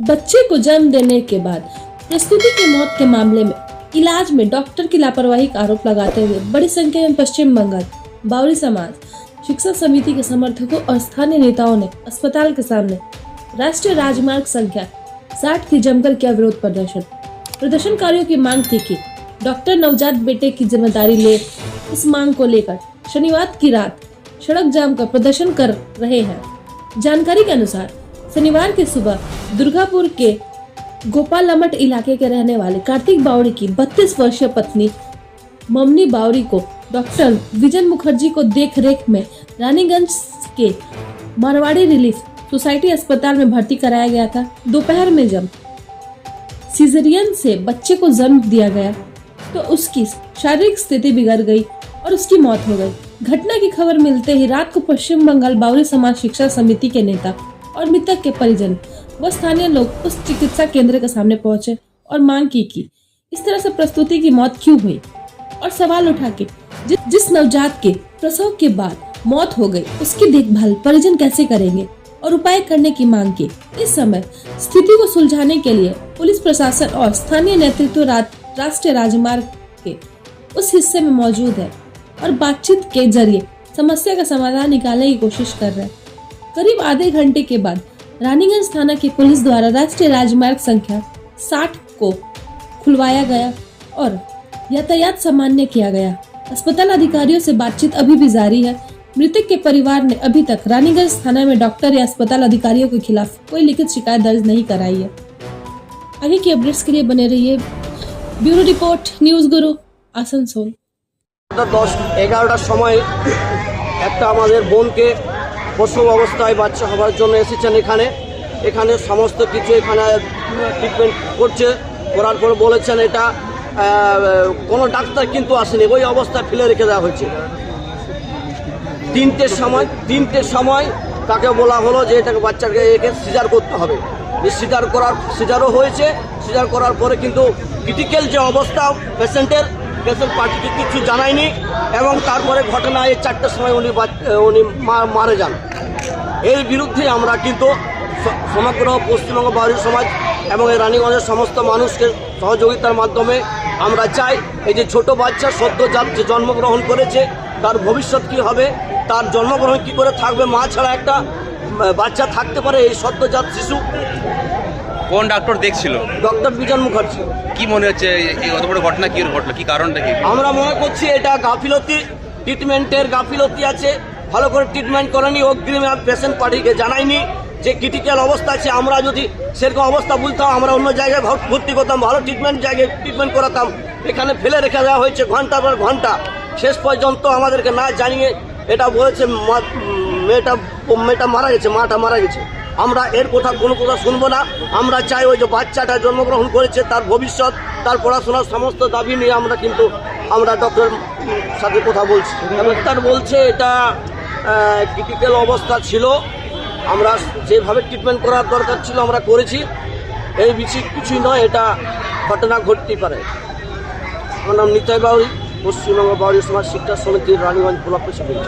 बच्चे को जन्म देने के बाद प्रसूति की मौत के मामले में इलाज में डॉक्टर की लापरवाही का आरोप लगाते हुए बड़ी संख्या में पश्चिम बंगाल बावरी समाज, शिक्षा समिति के समर्थकों और स्थानीय नेताओं ने अस्पताल के सामने राष्ट्रीय राजमार्ग संख्या 60 की जमकर किया विरोध प्रदर्शन। प्रदर्शनकारियों की मांग थी कि डॉक्टर नवजात बेटे की जिम्मेदारी ले। इस मांग को लेकर शनिवार की रात सड़क जाम कर प्रदर्शन कर रहे हैं। जानकारी के अनुसार शनिवार की सुबह दुर्गापुर के गोपालमठ इलाके के रहने वाले कार्तिक बावरी की 32 वर्षीय पत्नी ममनी बावरी को डॉक्टर विजन मुखर्जी को देखरेख में रानीगंज के मारवाड़ी रिलीफ सोसाइटी अस्पताल में भर्ती कराया गया था। दोपहर में जब सीजरियन से बच्चे को जन्म दिया गया तो उसकी शारीरिक स्थिति बिगड़ गई और उसकी मौत हो गई। घटना की खबर मिलते ही रात को पश्चिम बंगाल बावरी समाज शिक्षा समिति के नेता और मृतक के परिजन व स्थानीय लोग उस चिकित्सा केंद्र के सामने पहुंचे और मांग की कि इस तरह से प्रसूति की मौत क्यों हुई और सवाल उठा कि जिस नवजात के प्रसव के बाद मौत हो गई उसकी देखभाल परिजन कैसे करेंगे और उपाय करने की मांग की। इस समय स्थिति को सुलझाने के लिए पुलिस प्रशासन और स्थानीय नेतृत्व राष्ट्रीय राजमार्ग के उस हिस्से में मौजूद है और बातचीत के जरिए समस्या का समाधान निकालने की कोशिश कर रहे हैं। करीब आधे घंटे के बाद रानीगंज थाना की पुलिस द्वारा राष्ट्रीय राजमार्ग संख्या 60 को खुलवाया गया और यातायात सामान्य किया गया। अस्पताल अधिकारियों से बातचीत अभी भी जारी है। मृतक के परिवार ने अभी तक रानीगंज थाना में डॉक्टर या अस्पताल अधिकारियों के खिलाफ कोई लिखित शिकायत दर्ज नहीं कराई है। आगे की अपडेट्स के लिए बने रहिए। ब्यूरो रिपोर्ट, न्यूज गुरु, आसनसोल। 10-11টার সময় একটা আমাদের বোনকে প্রসব অবস্থায় বাচ্চা হওয়ার জন্য এসেছেন এখানে সমস্ত কিছু এখানে ট্রিটমেন্ট করছে। করার পর বলেছেন এটা কোনো ডাক্তার কিন্তু আসেনি, ওই অবস্থায় ফেলে রেখে দেওয়া হয়েছে। 3টের সময় তাকে বলা হলো যে এটাকে বাচ্চাকে একে সিজার করতে হবে। সিজারও হয়েছে। সিজার করার পরে কিন্তু ক্রিটিক্যাল যে অবস্থা পেশেন্ট পার্টিকে কিছু জানায়নি এবং তারপরে ঘটনা এই 4টের সময় উনি মারা যান। এর বিরুদ্ধে আমরা কিন্তু সমগ্র পশ্চিমবঙ্গ বাউরি সমাজ এবং এই রানীগঞ্জের সমস্ত মানুষকে সহযোগিতার মাধ্যমে আমরা চাই এই যে ছোট বাচ্চা সদ্যজাত যে জন্মগ্রহণ করেছে তার ভবিষ্যৎ কি হবে, তার জন্মগ্রহণ কি করে থাকবে, মা ছাড়া একটা বাচ্চা থাকতে পারে এই সদ্যজাত শিশু। কোন ডাক্তার দেখছিল? ডক্টর বিজন মুখার্জি। কি মনে হচ্ছে এই অত বড় ঘটনা কি ঘটলো, কি কারণটা কি? আমরা মনে করছি এটা গাফিলতি, ট্রিটমেন্টের গাফিলতি আছে। ভালো করে ট্রিটমেন্ট করেনি, অগ্রিমে পেশেন্ট পার্টিকে জানায়নি যে ক্রিটিক্যাল অবস্থা আছে। আমরা যদি সেরকম অবস্থা বুঝতাম আমরা অন্য জায়গায় ভর্তি করতাম, ভালো জায়গায় ট্রিটমেন্ট করাতাম। এখানে ফেলে রেখে দেওয়া হয়েছে ঘন্টার পর ঘন্টা। শেষ পর্যন্ত আমাদেরকে না জানিয়ে এটা বলেছে মেয়েটা মারা গেছে, মাটা মারা গেছে। আমরা এর কোনো কথা শুনবো না। আমরা চাই ওই যে বাচ্চাটা জন্মগ্রহণ করেছে তার ভবিষ্যৎ, তার পড়াশোনার সমস্ত দাবি নিয়ে আমরা ডক্টর সাথে কথা বলছি। ডাক্তার বলছে এটা ক্রিটিক্যাল অবস্থা ছিল, আমরা যেভাবে ট্রিটমেন্ট করার দরকার ছিল আমরা করেছি। এই বিষয় কিছুই নয়, এটা ঘটনা ঘটতেই পারে। আমার নাম নিতাই বাউরি, পশ্চিমবঙ্গ বাউরি সমাজ শিক্ষা সমিতির রানীগঞ্জ ব্লক প্রেসিডেন্ট।